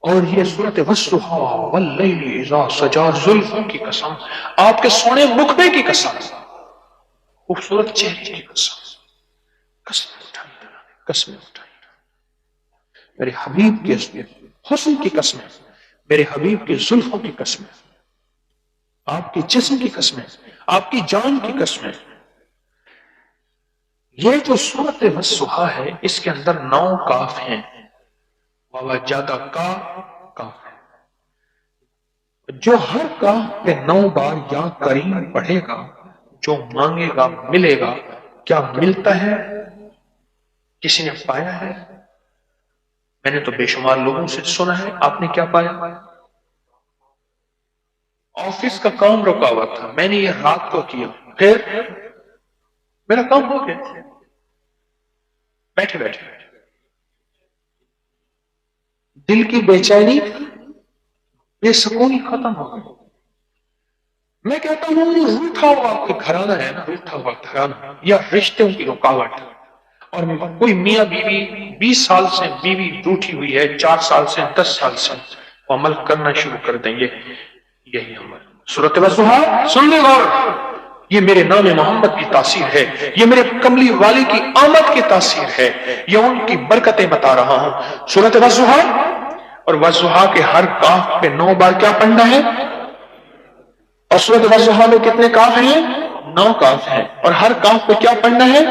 اور یہ صورت والضحی واللیل اذا سجا، زلفوں کی قسم، آپ کے سونے مقبے کی قسم، خوبصورت چہرے کی قسم، قسم اٹھائی، قسم اٹھائی، میرے حبیب کے حسن کی قسم، میرے حبیب کے زلفوں کی قسم، آپ کے جسم کی قسم، آپ کی جان کی قسم۔ یہ جو صورت والضحی ہے اس کے اندر 9 کاف ہیں، ووجدہ کا کاف ہے، جو ہر کاف پہ 9 بار یا کریم پڑھے گا، جو مانگے گا ملے گا۔ کیا ملتا ہے؟ کسی نے پایا ہے؟ میں نے تو بے شمار لوگوں سے سنا ہے، آپ نے کیا پایا؟ آفس کا کام رکا ہوا تھا، میں نے یہ رات کو کیا، پھر میرا کام ہو گیا، بیٹھے بیٹھے دل کی بے چینی، بے سکونی ختم ہو گئی۔ میں کہتا ہوں روٹھا ہوا کوئی گھرانہ ہے نا، روٹھا ہوا گھرانہ یا رشتوں کی رکاوٹ، اور کوئی میاں بیوی 20 سال سے بیوی روٹھی ہوئی ہے، 4 سال سے 10 سال سے، وہ عمل کرنا شروع کر دیں گے، یہی عمل سورۃ والضحی سن لے غور، یہ میرے نام محمد کی تاثیر ہے، یہ میرے کملی والے کی آمد کی تاثیر ہے، یہ ان کی برکتیں بتا رہا ہوں۔ سورۃ والضحی اور والضحی کے ہر کاف پہ 9 بار کیا پڑھنا ہے؟ اور سورۃ والضحی میں کتنے کاف ہیں؟ 9 کاف ہیں، اور ہر کاف پہ کیا پڑھنا ہے؟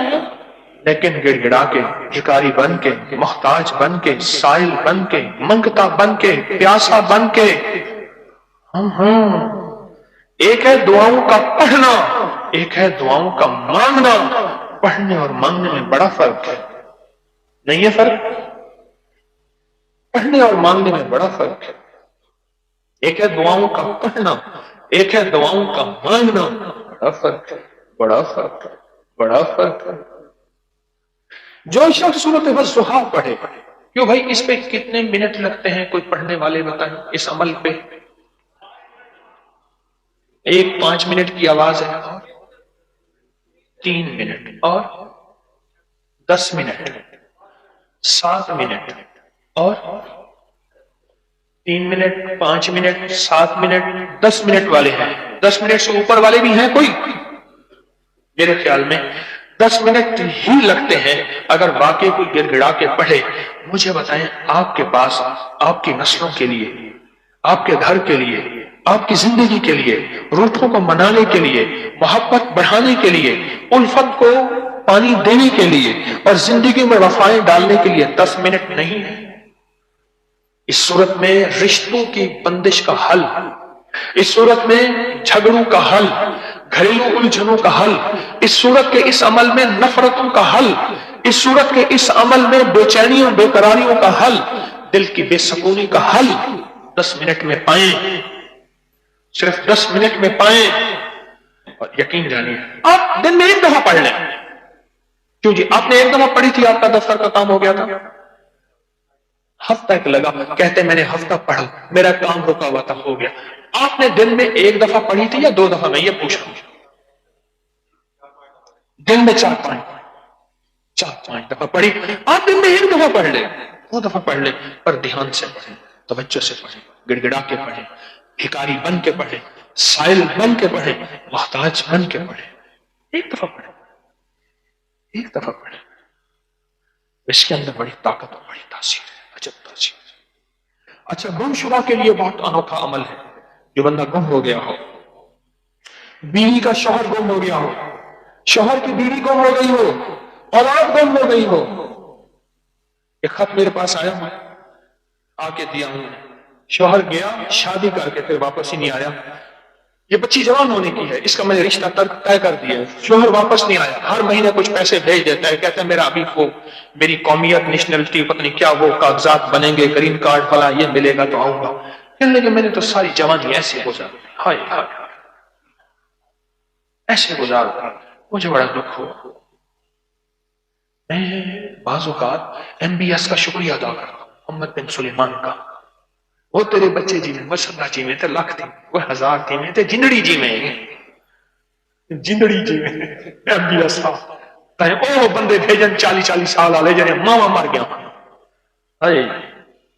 لیکن گڑ گڑا کے، بھکاری بن کے، محتاج بن کے، سائل بن کے، منگتا بن کے، پیاسا بن کے، ایک ہے دعاؤں کا پڑھنا، ایک ہے دعاؤں کا مانگنا۔ پڑھنے اور مانگنے میں بڑا فرق ہے، نہیں ہے فرق؟ پڑھنے اور مانگنے میں بڑا فرق ہے، ایک ہے دعاؤں کا پڑھنا، ایک ہے دعاؤں کا مانگنا، بڑا فرق ہے، بڑا فرق ہے، بڑا فرق ہے۔ جو شخص سورۃ والضحی پڑھے، کیوں بھائی اس پہ کتنے منٹ لگتے ہیں؟ کوئی پڑھنے والے بتائیں، اس عمل پہ؟ ایک 5 منٹ کی آواز ہے، اور 3 منٹ، اور 10 منٹ، 7 منٹ، اور 3 منٹ، 5 منٹ، 7 منٹ، 10 منٹ والے ہیں، 10 منٹ سے اوپر والے بھی ہیں کوئی؟ میرے خیال میں 10 منٹ ہی لگتے ہیں اگر واقعی کوئی گڑ گڑا کے پڑھے۔ مجھے بتائیں، آپ کے پاس آپ کی نسلوں کے لیے، آپ کے گھر کے لیے، آپ کی زندگی کے لیے، روٹھوں کو منانے کے لیے، محبت بڑھانے کے لیے، الفت کو پانی دینے کے لیے، اور زندگی میں وفائیں ڈالنے کے لیے 10 منٹ نہیں ہے؟ اس صورت میں رشتوں کی بندش کا حل، اس صورت میں جھگڑوں کا حل، گھریلو الجھنوں کا حل، اس صورت کے اس عمل میں نفرتوں کا حل، اس صورت کے اس عمل میں بے چینیوں بے قراریوں کا حل، دل کی بے سکونی کا حل 10 منٹ میں پائیں، صرف 10 منٹ میں پائیں۔ اور یقین جانیے، آپ دن میں 1 دفعہ پڑھ لیں، کیوں جی آپ نے 1 دفعہ پڑھی تھی، آپ کا دفتر کا کام ہو گیا تھا؟ ہفتہ ایک لگا، کہتے میں نے ہفتہ پڑھا، میرا کام رکا ہوا تھا، ہو گیا۔ آپ نے دن میں 1 دفعہ پڑھی تھی یا 2 دفعہ؟ میں یہ پوچھ رہا ہوں، دن میں 4-5 دفعہ پڑھی، آپ دن میں 1 دفعہ پڑھ لیں، 2 دفعہ پڑھ لیں، پر دھیان سے پڑھیں، توجہ سے پڑھیں، گڑ گڑا کے پڑھیں، بھکاری بن کے پڑھیں، سائل بن کے پڑھیں، محتاج بن کے پڑھیں، 1 دفعہ پڑھیں، 1 دفعہ پڑھیں۔ اس کے اندر بڑی طاقت اور بڑی تاثیر ہے، عجب تاثیر ہے۔ اچھا، گم شدہ کے لیے بہت انوکھا عمل ہے، جو بندہ گم ہو گیا ہو، بیوی کا شوہر گم ہو گیا ہو، شوہر کی بیوی گم ہو گئی ہو، اولاد گم ہو گئی ہو، ایک خط میرے پاس آیا ہوں، آ کے دیا ہوں، شوہر گیا شادی کر کے پھر واپس ہی نہیں آیا، یہ بچی جوان ہونے کی ہے، اس کا میں نے رشتہ طے کر دیا ہے، شوہر واپس نہیں آیا، ہر مہینے کچھ پیسے بھیج دیتا ہے، کہتا ہے میرا ابھی وہ میری قومیت نیشنلٹی پتہ نہیں کیا وہ کاغذات بنیں گے، گرین کارڈ فلاں یہ ملے گا تو آؤں گا۔ کہنے لگے میں نے تو ساری جوانی ایسے گزار، ہائے ہائے ایسے گزار، مجھے بڑا دکھ ہوا۔ میں بعض اوقات MBS کا شکریہ ادا کرتا ہوں، محمد بن سلیمان کا، وہ تیرے بچے جی میں، مسلح جی میں تے لاکھ تھی، وہ 1000 تھی میں تے جندڑی جی میں، جندڑی جی میں MBS تھا، کہیں اوہ بندے بھیجن 40 سال آلے جنہیں ماما مر گیا، ہائے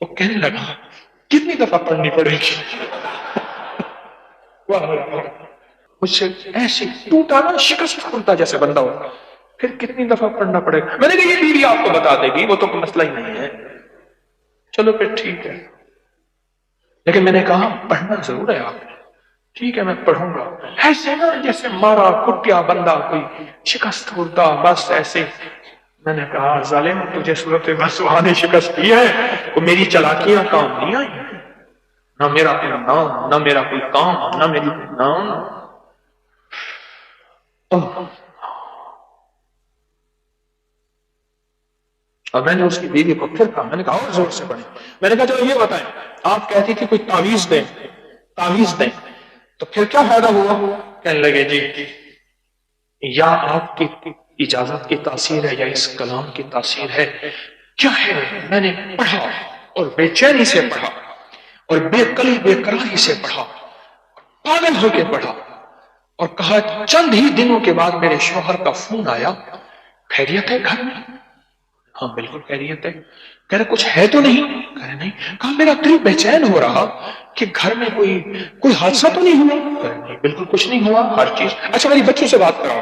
وہ کہنے لگا کتنی دفعہ پڑھنی پڑے گی؟ مجھ سے ایسے ٹوٹا نا، شکست کھلتا جیسے بندہ ہو، پھر کتنی دفعہ پڑھنا پڑے گا؟ میں نے کہا یہ بیوی آپ کو بتا دے گی، وہ تو کوئی مسئلہ ہی نہیں ہے، چلو پھر ٹھیک ہے۔ لیکن میں نے کہا پڑھنا ضرور ہے آپ نے۔ ٹھیک ہے میں پڑھوں گا۔ ایسے نا جیسے مارا کٹیا بندہ، کوئی شکست ہوتا بس ایسے۔ میں نے کہا ظالم تجھے صورت مسوحہ نے شکست دی ہے، وہ میری چلاکیاں کام نہیں آئی، نہ میرا کوئی نام، نہ میرا کوئی کام، نہ میری کوئی نام۔ اور میں نے اس کی بیوی کو پھر کہا، میں نے کہا اور زور سے پڑھیں۔ میں نے کہا چلو یہ بتائیں، آپ کہتی تھی کوئی تعویذ دیں، تعویذ دیں، تو پھر کیا فائدہ ہوا؟ کہنے لگے جی یا آپ کی اجازت کی تاثیر ہے یا اس کلام کی تاثیر ہے، کیا ہے؟ میں نے پڑھا اور بے چینی سے پڑھا اور بے قلی بے قراری سے پڑھا، پاگل ہو کے پڑھا، اور کہا چند ہی دنوں کے بعد میرے شوہر کا فون آیا، خیریت ہے گھر میں؟ ہاں بالکل خیریت ہے۔ کہہ رہے کچھ ہے تو نہیں؟ کہہ رہے نہیں۔ کہا میرا دل بے چین ہو رہا کہ گھر میں کوئی حادثہ تو نہیں ہوا؟ کہہ رہے نہیں بالکل کچھ نہیں ہوا، ہر چیز اچھا۔ میری بچوں سے بات کراؤ،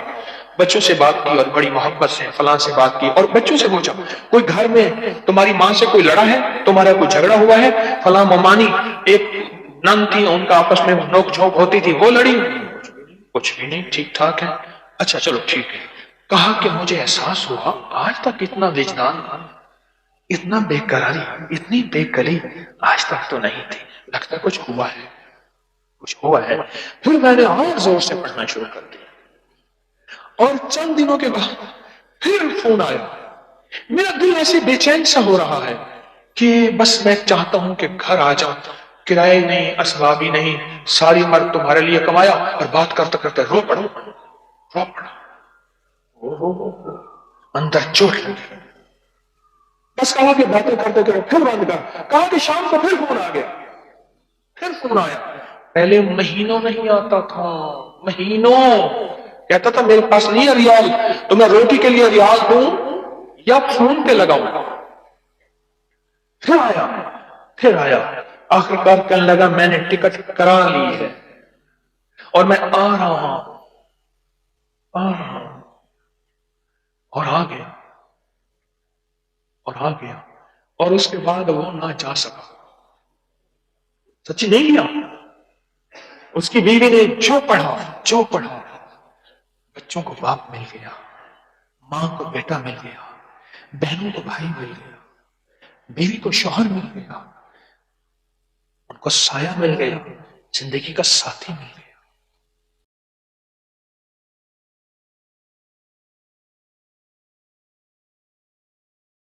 بچوں سے بات کی اور بڑی محبت سے فلاں سے بات کی، اور بچوں سے پوچھا کوئی گھر میں تمہاری ماں سے کوئی لڑا ہے، تمہارا کوئی جھگڑا ہوا ہے؟ فلاں ممانی ایک نن تھی، ان کا آپس میں نوک جھونک ہوتی تھی، وہ لڑی؟ کچھ بھی نہیں، ٹھیک ٹھاک ہے۔ اچھا چلو ٹھیک ہے۔ کہا کہ مجھے احساس ہوا آج تک اتنا وجدان، اتنا بے قراری، اتنی بے قلی آج تک تو نہیں تھی، لگتا کچھ ہوا ہے، کچھ ہوا ہے۔ پھر میں نے اور زور سے پڑھنا شروع کر دیا، اور چند دنوں کے بعد پھر فون آیا۔ میرا دل ایسے بے چین سا ہو رہا ہے کہ بس میں چاہتا ہوں کہ گھر آ جاؤں، کرایہ نہیں، اسباب ہی نہیں، ساری عمر تمہارے لیے کمایا اور بات کرتے کرتے رو پڑا، رو پڑا، اندر چوٹ لگی۔ بس کہا کہ باتیں کرتے کرتے پھر بند کر۔ کہا کہ شام کو پھر فون آ گیا، پھر فون آیا۔ پہلے مہینوں نہیں آتا تھا، مہینوں کہتا تھا میرے پاس نہیں ہے ریال، تو میں روٹی کے لیے ریال دوں یا فون پہ لگاؤں۔ پھر آیا، پھر آیا، آخر کار کہنے لگا میں نے ٹکٹ کرا لی ہے اور میں آ رہا ہوں، آ رہا ہوں، اور آ گیا، اور آ گیا، اور اس کے بعد وہ نہ جا سکا۔ سچی نہیں گیا۔ اس کی بیوی نے جو پڑھا، جو پڑھا، بچوں کو باپ مل گیا، ماں کو بیٹا مل گیا، بہنوں کو بھائی مل گیا، بیوی کو شوہر مل گیا، ان کو سایہ مل گیا، زندگی کا ساتھی مل گیا۔